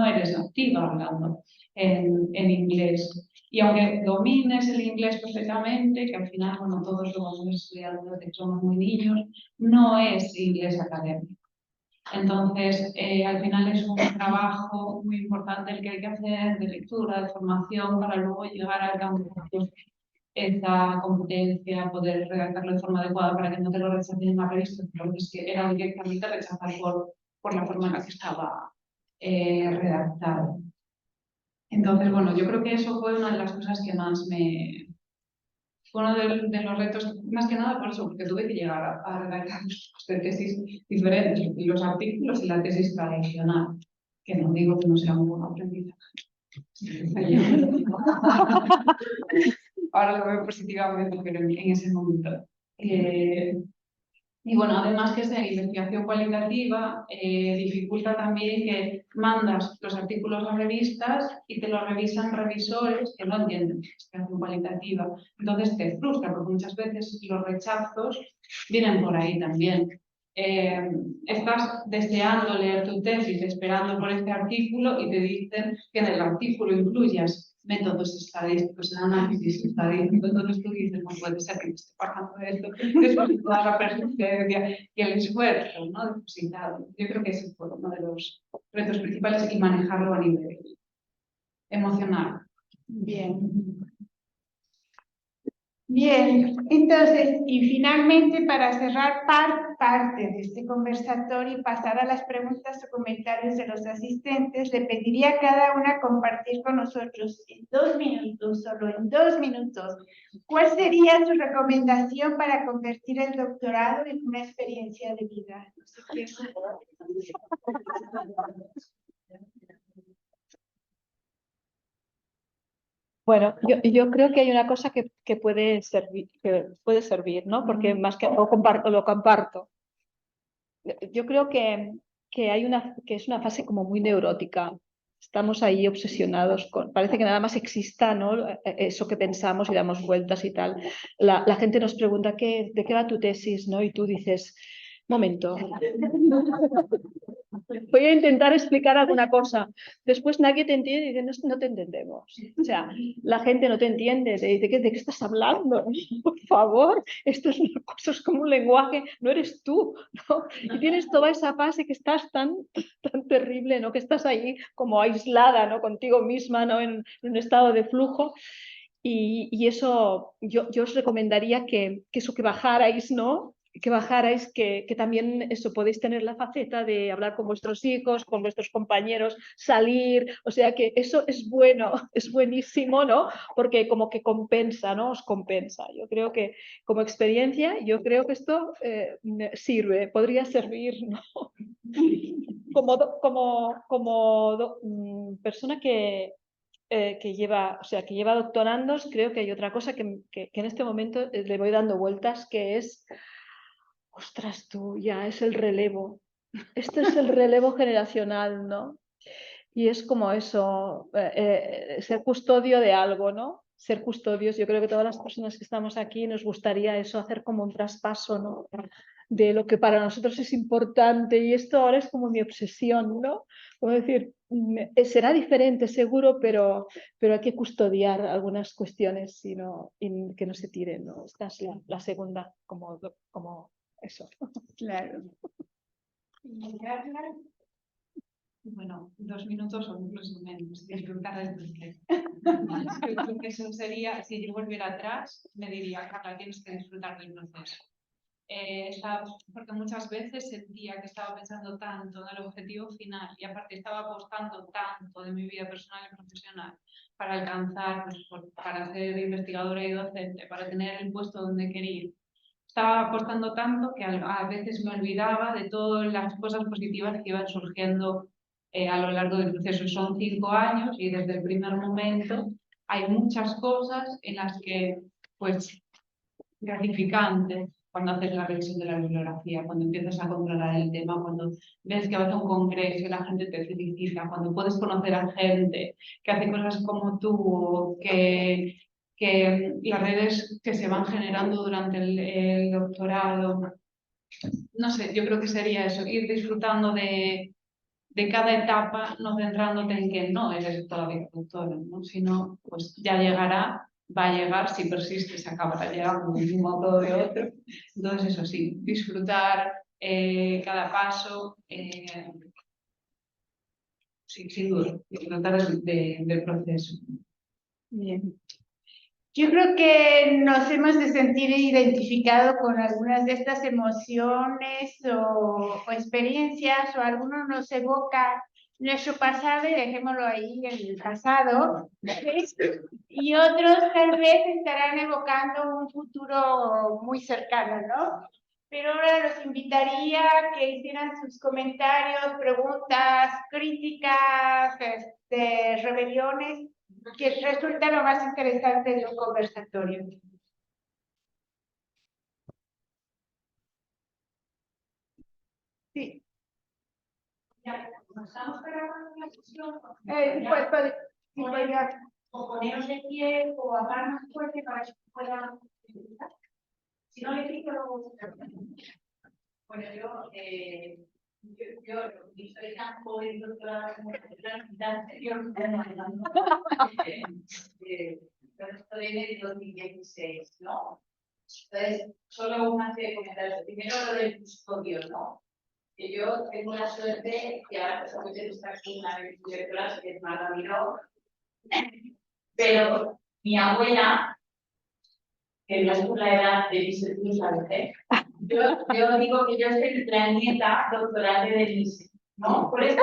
eres nativa hablando en inglés. Y aunque domines el inglés perfectamente, que al final, bueno, todos lo vamos estudiando desde que somos muy niños, no es inglés académico. Entonces, al final es un trabajo muy importante el que hay que hacer de lectura, de formación, para luego llegar al campo de esa competencia, poder redactarlo de forma adecuada para que no te lo rechacen en la revista, pero es que era directamente rechazar por la forma en la que estaba redactado. Entonces, bueno, yo creo que eso fue una de las cosas que más me... Fue uno de los retos, más que nada por eso, porque tuve que llegar a redactar dos tesis diferentes, los artículos y la tesis tradicional, que no digo que no sea un buen aprendizaje. Ahora lo veo positivamente, pero en ese momento. Y bueno, además que es de investigación cualitativa, dificulta también que mandas los artículos a revistas y te los revisan revisores que no entienden investigación cualitativa. Entonces te frustra, porque muchas veces los rechazos vienen por ahí también. Estás deseando leer tu tesis, esperando por este artículo y te dicen que en el artículo incluyas métodos estadísticos, análisis estadístico, entonces tú dices, no puede ser que me esté pasando esto, después de toda la persistencia y el esfuerzo, ¿no?, depositado. Yo creo que ese fue uno de los retos principales y manejarlo a nivel emocional. Bien. Bien, entonces, y finalmente para cerrar parte de este conversatorio y pasar a las preguntas o comentarios de los asistentes, le pediría a cada una compartir con nosotros en 2 minutos, solo en 2 minutos, ¿cuál sería su recomendación para convertir el doctorado en una experiencia de vida? No sé qué es. Bueno, yo creo que hay una cosa que puede servir, ¿no? Porque más que lo comparto. Yo creo que es una fase como muy neurótica. Estamos ahí obsesionados con, parece que nada más exista, ¿no?, eso que pensamos y damos vueltas y tal. La gente nos pregunta ¿de qué va tu tesis?, ¿no? Y tú dices, momento, voy a intentar explicar alguna cosa. Después nadie te entiende y dice, no te entendemos. O sea, la gente no te entiende, te dice, ¿de qué estás hablando? Por favor, esto es una cosa, es como un lenguaje, no eres tú, ¿no? Y tienes toda esa fase que estás tan terrible, ¿no? Que estás ahí como aislada, ¿no?, contigo misma, ¿no?, en un estado de flujo. Y eso, yo os recomendaría que eso, que bajarais, ¿no?, que también eso, podéis tener la faceta de hablar con vuestros hijos, con vuestros compañeros, salir, o sea que eso es bueno, es buenísimo, ¿no?, porque como que compensa, ¿no?, os compensa. Yo creo que como experiencia, yo creo que esto sirve, podría servir, ¿no? Como persona que lleva, o sea, que lleva doctorandos, creo que hay otra cosa que en este momento le voy dando vueltas, que es, ostras, tú, ya es el relevo. Este es el relevo generacional, ¿no? Y es como eso, ser custodio de algo, ¿no? Ser custodios. Yo creo que todas las personas que estamos aquí nos gustaría eso, hacer como un traspaso, ¿no?, de lo que para nosotros es importante, y esto ahora es como mi obsesión, ¿no? Como decir, será diferente seguro, pero hay que custodiar algunas cuestiones y que no se tiren, ¿no? Esta es la segunda, como eso. Claro. Bueno, 2 minutos o incluso menos, disfrutar del proceso. Yo creo que eso sería, si yo volviera atrás, me diría, Carla, tienes que disfrutar del proceso. Porque muchas veces sentía que estaba pensando tanto en el objetivo final y aparte estaba apostando tanto de mi vida personal y profesional para alcanzar, pues, para ser investigadora y docente, para tener el puesto donde quería. Estaba apostando tanto que a veces me olvidaba de todas las cosas positivas que iban surgiendo a lo largo del proceso. Son 5 años y desde el primer momento hay muchas cosas en las que, pues, gratificantes, cuando haces la revisión de la bibliografía, cuando empiezas a controlar el tema, cuando ves que vas a un congreso y la gente te felicita, cuando puedes conocer a gente que hace cosas como tú, que las redes que se van generando durante el doctorado. No sé, yo creo que sería eso, ir disfrutando de cada etapa, no centrándote en que no eres todavía doctora, ¿no? Sino, pues ya llegará, va a llegar, si persistes, acabará llegando de un modo o de otro. Entonces, eso sí, disfrutar cada paso, sí, sin duda, disfrutar del proceso. Bien. Yo creo que nos hemos de sentir identificados con algunas de estas emociones o experiencias, o alguno nos evoca nuestro pasado y dejémoslo ahí en el pasado, y otros tal vez estarán evocando un futuro muy cercano, ¿no? Pero ahora los invitaría a que hicieran sus comentarios, preguntas, críticas, rebeliones, que resulta lo más interesante de un conversatorio. Sí. Ya, ¿nos estamos grabando la sesión? O poneros de pie o hablar más fuerte para que puedan utilizar. Si no le pico, luego. Bueno, yo soy tan joven, doctora, como la anterior. Yo estoy en el 2016, ¿no? Entonces, solo una serie de comentarios. Primero, lo del custodio, ¿no? Que yo tengo la suerte que ahora pues está aquí una directora que es maravillosa, pero mi abuela, que no es por la edad de mis estudios, ¿sabes? Yo digo que yo soy la nieta doctoral de Denise, ¿no? Por eso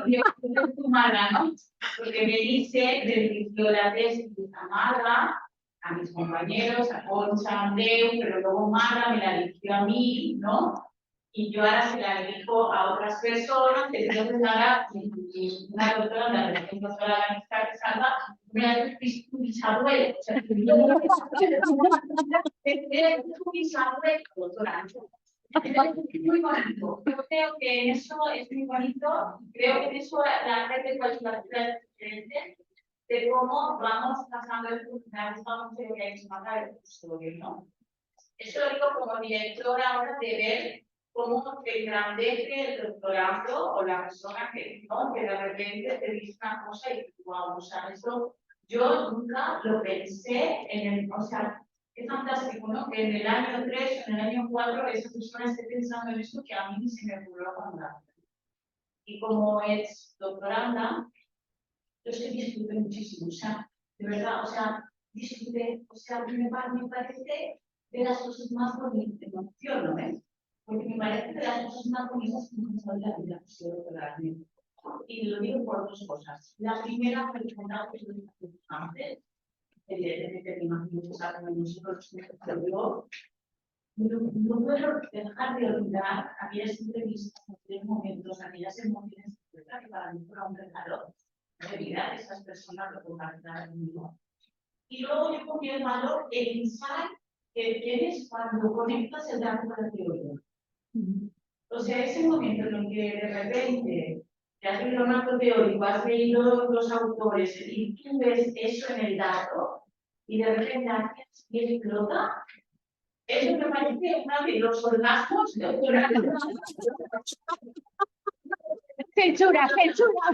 yo soy tu mala, ¿no? Porque Denise me dirigió la tesis de Mara a mis compañeros, a Concha, a Andreu, pero luego Mara me la dirigió a mí, ¿no? Y yo ahora se la dirijo a otras personas, entonces ahora una doctora, la recién doctora de la Universidad de Salva, me ha dicho tu bisabuelo, o sea, tu bisabuelo, doctora. Es muy bonito, yo creo que en eso es muy bonito, creo que en eso la red de cualificación es diferente, de cómo vamos pasando el curso, me ha gustado mucho lo que ha dicho Marta del custodio, ¿no? Eso lo digo como directora ahora de ver cómo te engrandece el doctorado o la persona que, ¿no? Que de repente te dice una cosa y tú, wow, o sea, eso yo nunca lo pensé en el, o sea, es fantástico, ¿no? Que en el año 3 o en el año 4 esa persona esté pensando en eso que a mí ni se me ocurrió cuando. Y como es doctoranda, yo sí disfruté muchísimo, o sea, de verdad, o sea, disfruté, o sea, me parece de las cosas más bonitas, me emociono, ¿ves? Porque me parece de las cosas más bonitas que me han la vida, y lo digo por dos cosas. La primera, que les contaba que es antes, evidentemente me imagino que saben nosotros, pero no puedo dejar de olvidar aquellas entrevistas, aquellos momentos, aquellas emociones que para mí fueron un regalo de vida de esas personas que compartieron conmigo. Y luego yo ponía el valor el insight que tienes cuando conectas el dato con la teoría. O sea, ese momento en el que de repente te has leído un acto teórico, has leído los autores y tú ves eso en el dato y de repente haces y explota, eso me parece uno de los orgasmos doctorales. Censura, censura.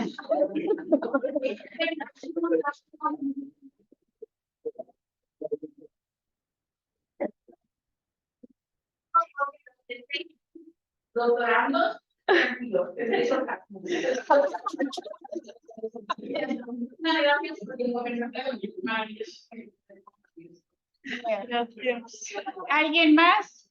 Doctorandos, tranquilos, es orgasmo. Gracias por el conversatorio. ¿Alguien más?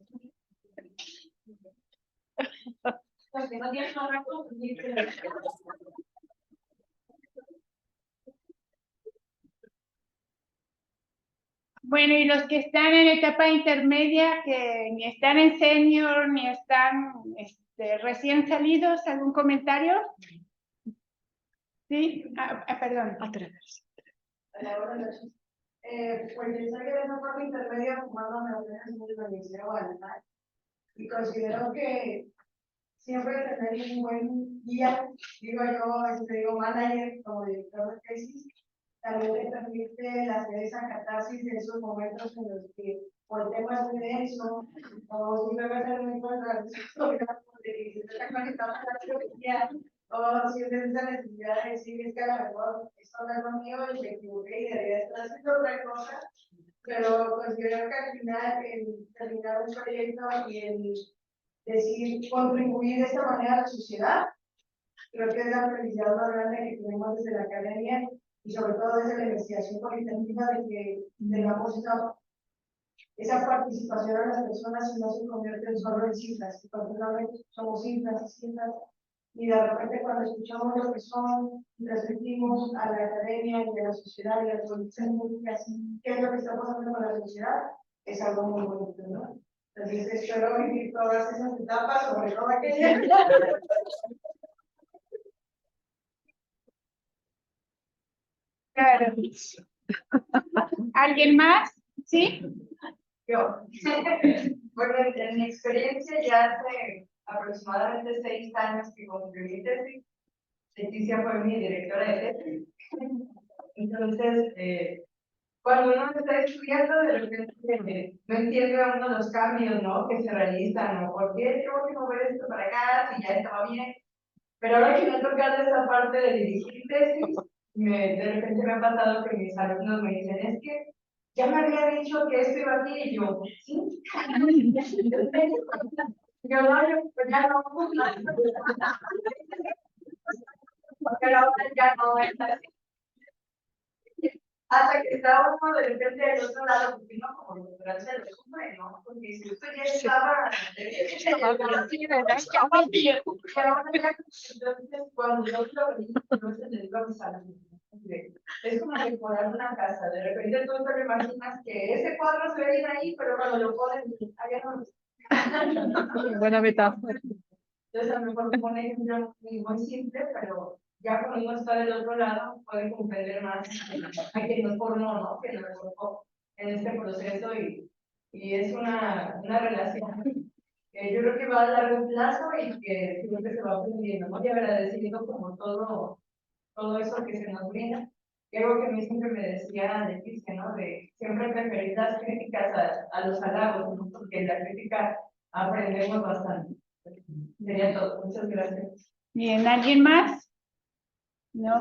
Bueno, y los que están en etapa intermedia, que ni están en senior, ni están recién salidos, ¿algún comentario? Sí, perdón. Pues yo soy de esa parte intermedia formándome apenas en la Universidad de Guadalajara y considero que siempre tener un buen guía, digo yo, digo manager como director de tesis, también te permite hacer esa catarsis de esos momentos en los que o el tema es muy denso o simplemente no encuentras resultados de que se está conectado a la teoría o si es esa necesidad de decir es que a lo mejor esto no es lo mío y me equivoqué y debería estar haciendo otra cosa, pero considero que al final el terminar un proyecto y el decir contribuir de esta manera a la sociedad, creo que es la felicidad más grande que tenemos desde la academia y sobre todo desde la investigación cualitativa de que tengamos esa participación a las personas y no se convierten solo en cifras, que particularmente somos cifras y cifras, y de repente cuando escuchamos lo que son y transmitimos a la academia y a la sociedad y a las políticas públicas, qué es lo que está pasando con la sociedad, es algo muy bonito, ¿no? Entonces espero vivir todas esas etapas, sobre todo aquella. Claro. ¿Alguien más? ¿Sí? Yo. Bueno, en mi experiencia ya hace aproximadamente 6 años que concluí mi tesis. Leticia fue mi directora de tesis. Entonces, cuando uno está estudiando, de repente no entiende uno los cambios, ¿no? Que se realizan, ¿no? ¿Por qué tengo que mover esto para acá si ya estaba bien? Pero ahora que me ha tocado esta parte de dirigir tesis, de repente me ha pasado que mis alumnos me dicen, es que ya me había dicho que esto iba aquí, y yo, ¿sí? Yo, no, pues ya no. Pero ahora ya no es así. Hasta que está uno de repente del otro lado, porque no como doctoral se lo sufre, ¿no? Porque si usted ya estaba... Entonces, cuando yo lo vi, entonces le digo a mis alumnos, es como decorar una casa, de repente tú te imaginas que ese cuadro se ve bien ahí, pero cuando lo ponen, allá no. Buena metáfora. Entonces, a lo mejor un ejemplo muy simple, pero ya cuando uno está del otro lado, puede comprender más a quien nos formó, ¿no? Que nos formó en este proceso y es una relación que yo creo que va a largo plazo y que creo que se va aprendiendo, ¿no? Y agradeciendo como todo eso que se nos brinda. Y algo que a mí siempre me decía Leticia, ¿no? De siempre preferir las críticas a los halagos, ¿no? Porque en la crítica aprendemos bastante. Sería todo. Muchas gracias. Bien, ¿alguien más? No.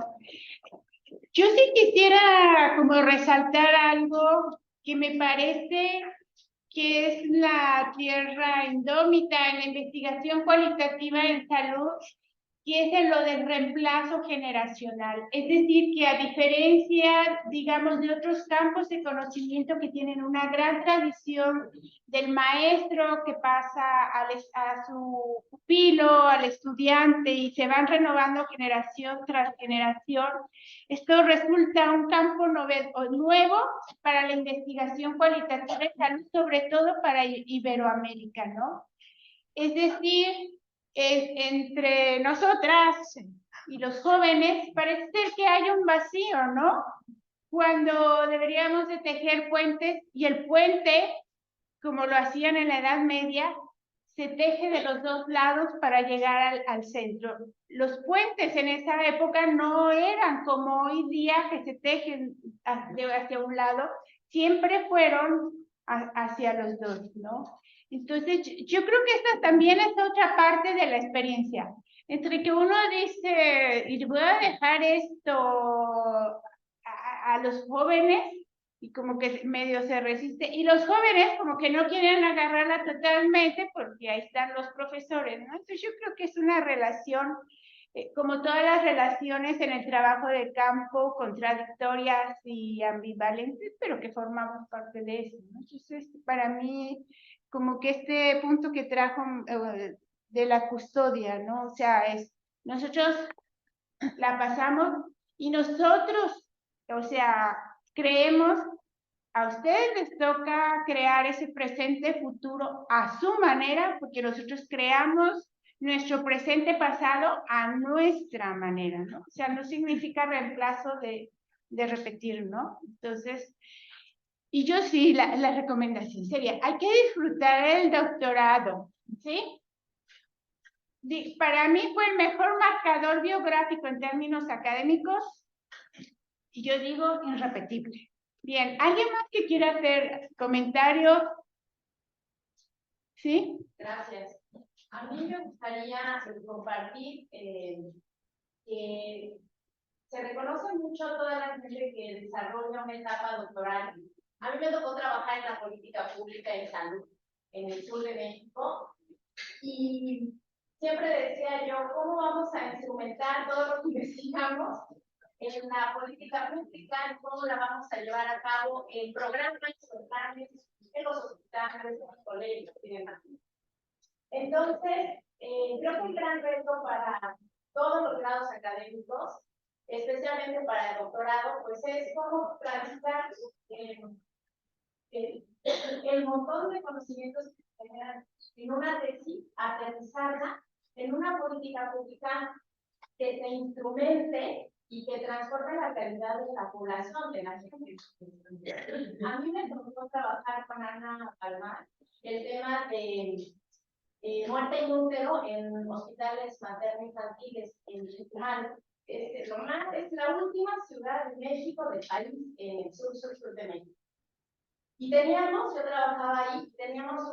Yo sí quisiera como resaltar algo que me parece que es la tierra indómita en la investigación cualitativa en salud, y es en lo del reemplazo generacional. Es decir, que a diferencia, digamos, de otros campos de conocimiento que tienen una gran tradición del maestro que pasa a su pupilo, al estudiante, y se van renovando generación tras generación, esto resulta un campo nuevo para la investigación cualitativa en salud, sobre todo para Iberoamérica, ¿no? Es decir, entre nosotras y los jóvenes parece ser que hay un vacío, ¿no? Cuando deberíamos de tejer puentes, y el puente, como lo hacían en la Edad Media, se teje de los dos lados para llegar al centro. Los puentes en esa época no eran como hoy día que se tejen hacia un lado, siempre fueron hacia los dos, ¿no? Entonces, yo creo que esta también es otra parte de la experiencia, entre que uno dice, y voy a dejar esto a los jóvenes, y como que medio se resiste, y los jóvenes como que no quieren agarrarla totalmente porque ahí están los profesores, ¿no? Entonces yo creo que es una relación, como todas las relaciones en el trabajo de campo, contradictorias y ambivalentes, pero que formamos parte de eso, ¿no? Entonces, para mí, como que este punto que trajo de la custodia, ¿no? O sea, nosotros la pasamos y nosotros, o sea, creemos, a ustedes les toca crear ese presente futuro a su manera, porque nosotros creamos nuestro presente pasado a nuestra manera, ¿no? O sea, no significa reemplazo de repetir, ¿no? Entonces, Y yo sí, la recomendación sería, hay que disfrutar el doctorado, ¿sí? Para mí fue el mejor marcador biográfico en términos académicos, y yo digo irrepetible. Bien, ¿alguien más que quiera hacer comentarios? ¿Sí? Gracias. A mí me gustaría compartir que se reconoce mucho a toda la gente que desarrolla una etapa doctoral. A mí me tocó trabajar en la política pública en salud en el sur de México y siempre decía yo, ¿cómo vamos a instrumentar todo lo que investigamos en la política pública? ¿Cómo la vamos a llevar a cabo en programas, en planes, en los hospitales, en los colegios y demás? Entonces, creo que un gran reto para todos los grados académicos, especialmente para el doctorado, pues es cómo transitar el montón de conocimientos que se generan en una tesis, aterrizarla en una política pública que se instrumente y que transforme la calidad de la población, de la gente. A mí me tocó trabajar con Ana Palmar el tema de muerte in útero en hospitales materno-infantiles en Chetumal. Es la última ciudad de México del país, en el sur de México. Y yo trabajaba ahí, teníamos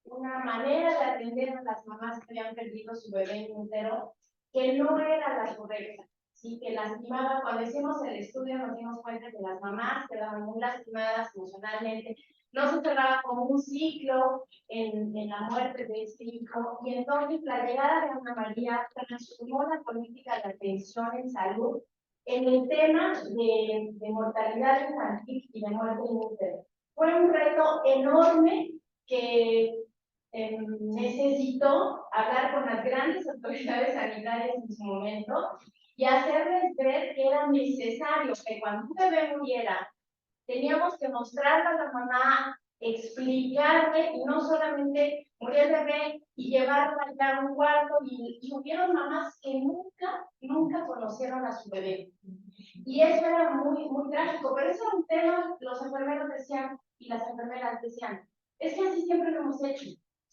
una manera de atender a las mamás que habían perdido su bebé in útero que no era la correcta, sí, que lastimaba. Cuando hicimos el estudio nos dimos cuenta que las mamás quedaban muy lastimadas emocionalmente, no se cerraba como un ciclo en la muerte de este hijo, y entonces la llegada de Ana María transformó la política de atención en salud en el tema de mortalidad infantil y de muerte in útero. Fue un reto enorme que necesitó hablar con las grandes autoridades sanitarias en su momento y hacerles ver que era necesario que cuando un bebé muriera, teníamos que mostrarle a la mamá, explicarle, y no solamente murió el bebé y llevarlo a un cuarto, y hubieron mamás que nunca conocieron a su bebé. Y eso era muy, muy trágico, pero eso era un tema, los enfermeros decían, y las enfermeras decían, es que así siempre lo hemos hecho.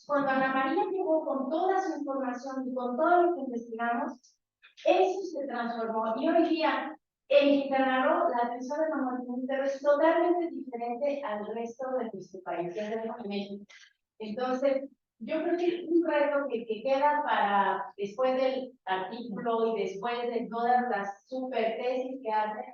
Cuando Ana María llegó con toda su información y con todo lo que investigamos, eso se transformó. Y hoy día, en Quintana Roo, la atención de la muerte in útero es totalmente diferente al resto de nuestro país, de México. Entonces, yo creo que es un reto que queda para después del artículo y después de todas las super tesis que hacen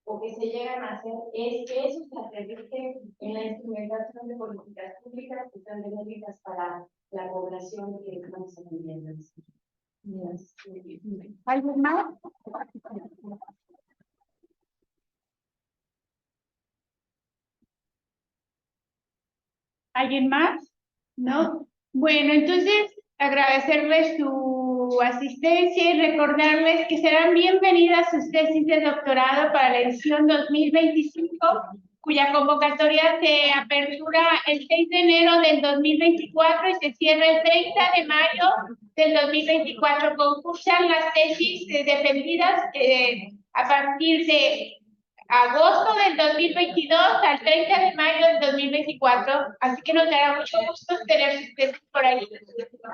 o que se llegan a hacer, es que eso se aterrice en la instrumentación de políticas públicas que están benéficas para la población que estamos atendiendo. ¿Alguien más? ¿Alguien más? ¿No? Bueno, entonces agradecerles su asistencia y recordarles que serán bienvenidas sus tesis de doctorado para la edición 2025, cuya convocatoria se apertura el 6 de enero del 2024 y se cierra el 30 de mayo del 2024. Concursan las tesis defendidas a partir de agosto del 2022 al 30 de mayo del 2024, así que nos dará mucho gusto tener sus tesis por ahí.